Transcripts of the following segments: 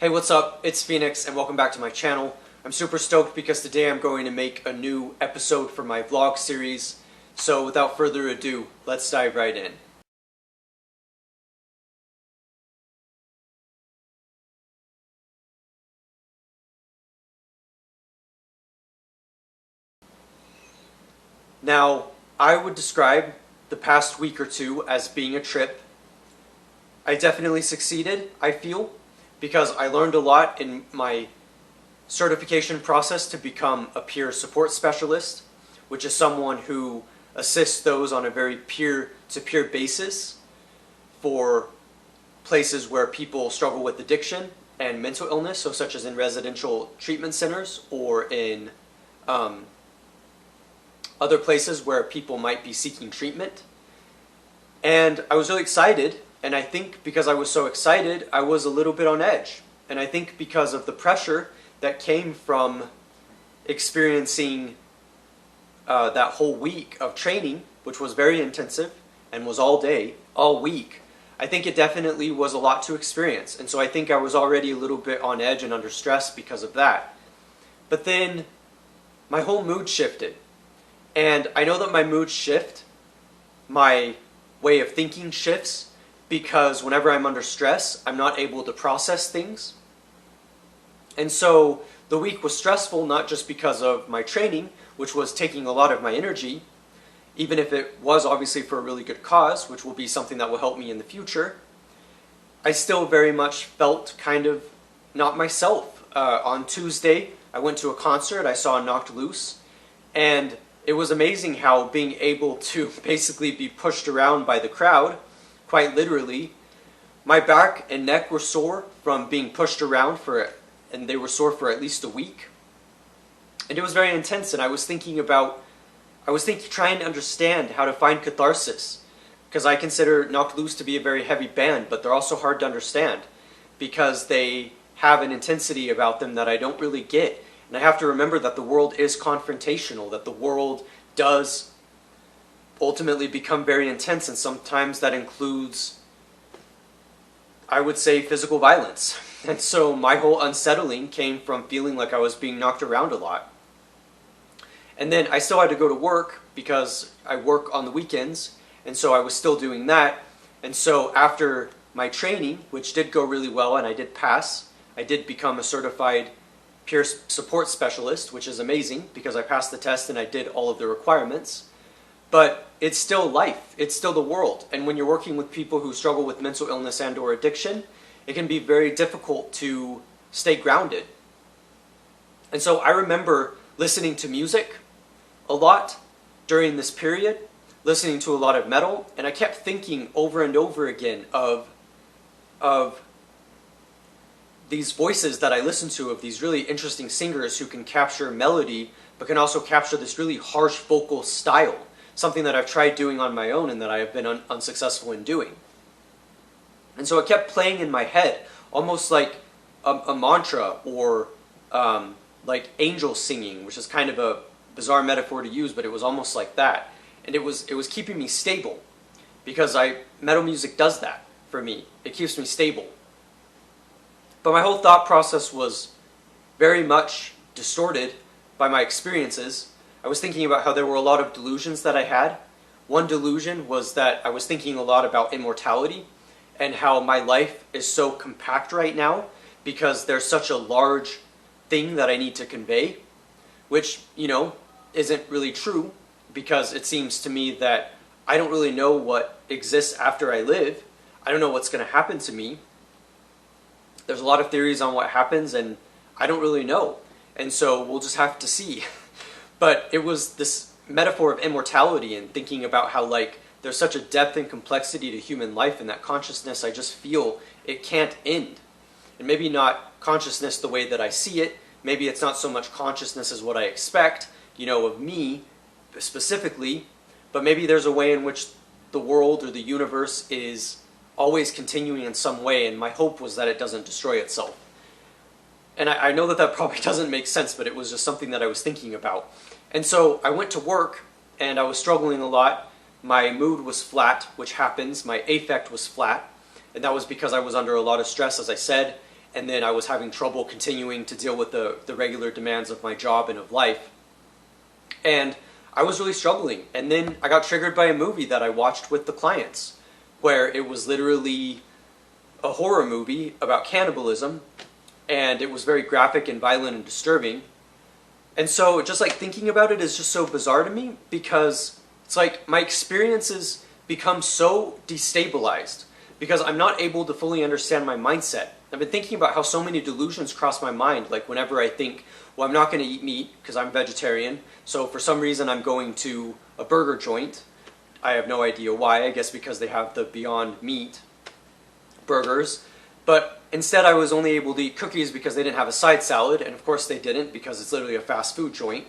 Hey, what's up? It's Phoenix and welcome back to my channel. I'm super stoked because today I'm going to make a new episode for my vlog series. So without further ado, let's dive right in. Now, I would describe the past week or two as being a trip. I definitely succeeded, I feel, because I learned a lot in my certification process to become a peer support specialist, which is someone who assists those on a very peer-to-peer basis for places where people struggle with addiction and mental illness, so such as in residential treatment centers or in other places where people might be seeking treatment. And I was really excited, and I think because I was so excited, I was a little bit on edge. And I think because of the pressure that came from experiencing that whole week of training, which was very intensive and was all day, all week, I think it definitely was a lot to experience. And so I think I was already a little bit on edge and under stress because of that. But then my whole mood shifted. And I know that my mood shift, my way of thinking shifts, because whenever I'm under stress, I'm not able to process things. And so the week was stressful, not just because of my training, which was taking a lot of my energy, even if it was obviously for a really good cause, which will be something that will help me in the future. I still very much felt kind of not myself. On Tuesday, I went to a concert, I saw Knocked Loose, and it was amazing how being able to basically be pushed around by the crowd, quite literally, my back and neck were sore from being pushed around and they were sore for at least a week. And it was very intense, and I was trying to understand how to find catharsis, because I consider Knocked Loose to be a very heavy band, but they're also hard to understand because they have an intensity about them that I don't really get. And I have to remember that the world is confrontational, that the world does ultimately become very intense, and sometimes that includes, I would say, physical violence. And so my whole unsettling came from feeling like I was being knocked around a lot. And then I still had to go to work because I work on the weekends, and so I was still doing that. And so after my training, which did go really well and I did pass, I did become a certified peer support specialist, which is amazing because I passed the test and I did all of the requirements. But it's still life, it's still the world. And when you're working with people who struggle with mental illness and or addiction, it can be very difficult to stay grounded. And so I remember listening to music a lot during this period, listening to a lot of metal, and I kept thinking over and over again of these voices that I listen to, of these really interesting singers who can capture melody, but can also capture this really harsh vocal style, something that I've tried doing on my own and that I have been unsuccessful in doing. And so it kept playing in my head, almost like a mantra, or like angel singing, which is kind of a bizarre metaphor to use, but it was almost like that. And it was keeping me stable, because metal music does that for me. It keeps me stable. But my whole thought process was very much distorted by my experiences. I was thinking about how there were a lot of delusions that I had. One delusion was that I was thinking a lot about immortality and how my life is so compact right now because there's such a large thing that I need to convey, which, isn't really true, because it seems to me that I don't really know what exists after I live. I don't know what's going to happen to me. There's a lot of theories on what happens, and I don't really know. And so we'll just have to see. But it was this metaphor of immortality and thinking about how, there's such a depth and complexity to human life, and that consciousness, I just feel it can't end. And maybe not consciousness the way that I see it. Maybe it's not so much consciousness as what I expect, of me specifically. But maybe there's a way in which the world or the universe is always continuing in some way, and my hope was that it doesn't destroy itself. And I know that probably doesn't make sense, but it was just something that I was thinking about. And so I went to work, and I was struggling a lot. My mood was flat, which happens. My affect was flat, and that was because I was under a lot of stress, as I said, and then I was having trouble continuing to deal with the regular demands of my job and of life. And I was really struggling. And then I got triggered by a movie that I watched with the clients, where it was literally a horror movie about cannibalism, and it was very graphic and violent and disturbing. And so just like thinking about it is just so bizarre to me, because it's like my experiences become so destabilized because I'm not able to fully understand my mindset. I've been thinking about how so many delusions cross my mind, like whenever I think, well, I'm not going to eat meat because I'm vegetarian, so for some reason I'm going to a burger joint. I have no idea why, I guess because they have the Beyond Meat burgers. But instead I was only able to eat cookies because they didn't have a side salad, and of course they didn't because it's literally a fast food joint.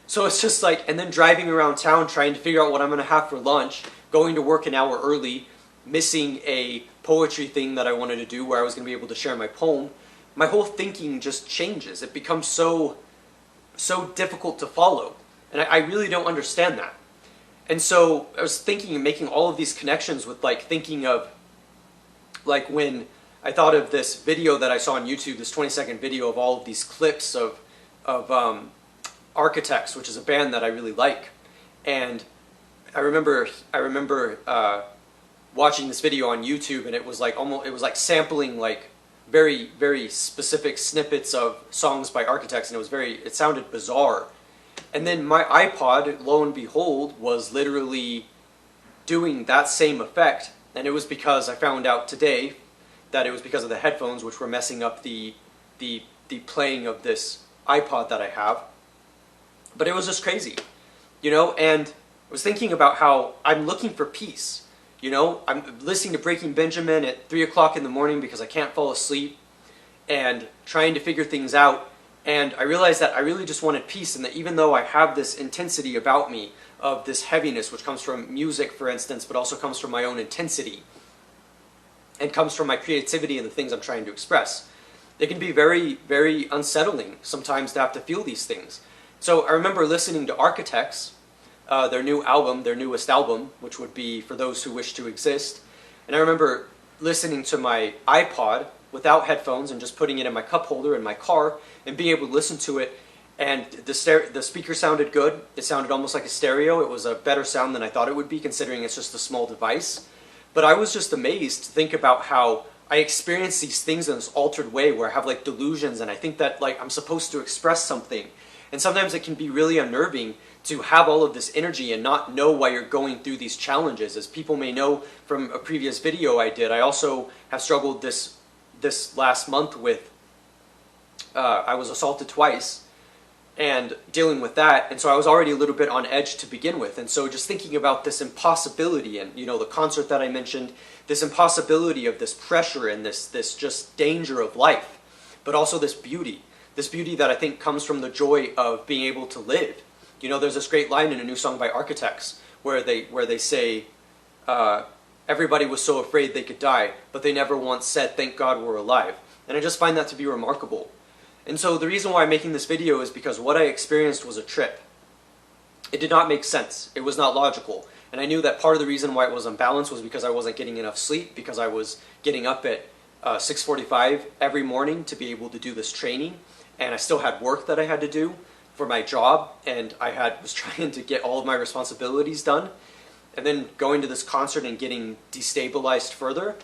So it's just like, and then driving around town trying to figure out what I'm going to have for lunch, going to work an hour early, missing a poetry thing that I wanted to do where I was going to be able to share my poem. My whole thinking just changes. It becomes so difficult to follow. And I really don't understand that. And so I was thinking and making all of these connections with like thinking of like when I thought of this video that I saw on YouTube, this 20-second video of all of these clips of Architects, which is a band that I really like. And I remember watching this video on YouTube, and it was like sampling like very, very specific snippets of songs by Architects, and it sounded bizarre. And then my iPod, lo and behold, was literally doing that same effect, and it was because I found out today that it was because of the headphones, which were messing up the playing of this iPod that I have. But it was just crazy, you know, and I was thinking about how I'm looking for peace. You know, I'm listening to Breaking Benjamin at 3 o'clock in the morning because I can't fall asleep, and trying to figure things out. And I realized that I really just wanted peace, and that even though I have this intensity about me of this heaviness, which comes from music, for instance, but also comes from my own intensity, and comes from my creativity and the things I'm trying to express, it can be very, very unsettling sometimes to have to feel these things. So I remember listening to Architects, their new album, their newest album, which would be For Those Who Wish to Exist. And I remember listening to my iPod without headphones and just putting it in my cup holder in my car and being able to listen to it. And the speaker sounded good. It sounded almost like a stereo. It was a better sound than I thought it would be, considering it's just a small device. But I was just amazed to think about how I experience these things in this altered way, where I have like delusions, and I think that like I'm supposed to express something. And sometimes it can be really unnerving to have all of this energy and not know why you're going through these challenges. As people may know from a previous video I did, I also have struggled this last month with, I was assaulted twice, and dealing with that, and so I was already a little bit on edge to begin with. And so just thinking about this impossibility, and you know, the concert that I mentioned, this impossibility of this pressure and this just danger of life, but also this beauty that I think comes from the joy of being able to live. You know, there's this great line in a new song by Architects where they say, everybody was so afraid they could die, but they never once said, thank God we're alive. And I just find that to be remarkable. And so the reason why I'm making this video is because what I experienced was a trip. It did not make sense. It was not logical. And I knew that part of the reason why it was unbalanced was because I wasn't getting enough sleep, because I was getting up at 6:45 every morning to be able to do this training. And I still had work that I had to do for my job, and I was trying to get all of my responsibilities done, and then going to this concert and getting destabilized further.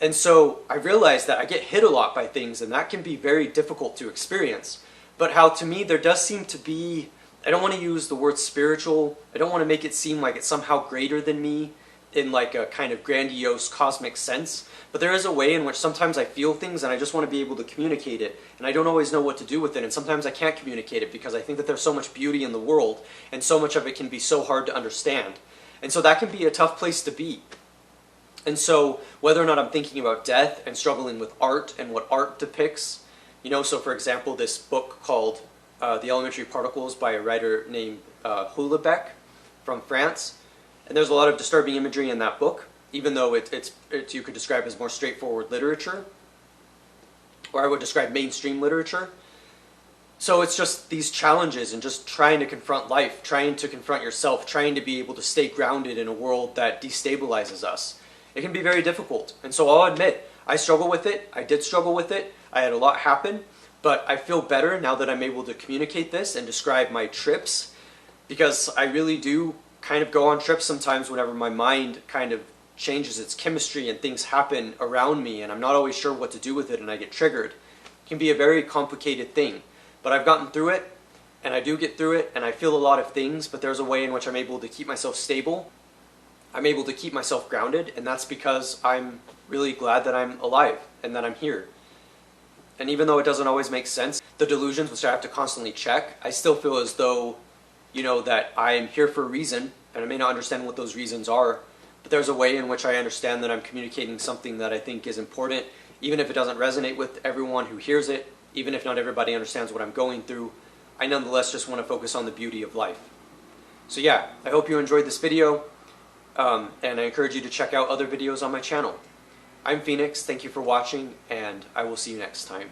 And so I realized that I get hit a lot by things, and that can be very difficult to experience. But how to me there does seem to be, I don't want to use the word spiritual, I don't want to make it seem like it's somehow greater than me in like a kind of grandiose cosmic sense, but there is a way in which sometimes I feel things and I just want to be able to communicate it, and I don't always know what to do with it, and sometimes I can't communicate it because I think that there's so much beauty in the world, and so much of it can be so hard to understand. And so that can be a tough place to be. And so whether or not I'm thinking about death and struggling with art and what art depicts, you know, so for example, this book called The Elementary Particles by a writer named Houellebecq from France, and there's a lot of disturbing imagery in that book, even though it's you could describe as more straightforward literature, or I would describe mainstream literature. So it's just these challenges and just trying to confront life, trying to confront yourself, trying to be able to stay grounded in a world that destabilizes us. It can be very difficult, and so I'll admit, I struggle with it. I did struggle with it. I had a lot happen, but I feel better now that I'm able to communicate this and describe my trips, because I really do kind of go on trips sometimes whenever my mind kind of changes its chemistry and things happen around me and I'm not always sure what to do with it and I get triggered. It can be a very complicated thing, but I've gotten through it, and I do get through it, and I feel a lot of things, but there's a way in which I'm able to keep myself stable. I'm able to keep myself grounded, and that's because I'm really glad that I'm alive and that I'm here. And even though it doesn't always make sense, the delusions which I have to constantly check, I still feel as though, that I am here for a reason, and I may not understand what those reasons are, but there's a way in which I understand that I'm communicating something that I think is important, even if it doesn't resonate with everyone who hears it, even if not everybody understands what I'm going through. I nonetheless just want to focus on the beauty of life. So yeah, I hope you enjoyed this video, and I encourage you to check out other videos on my channel. I'm Phoenix, thank you for watching, and I will see you next time.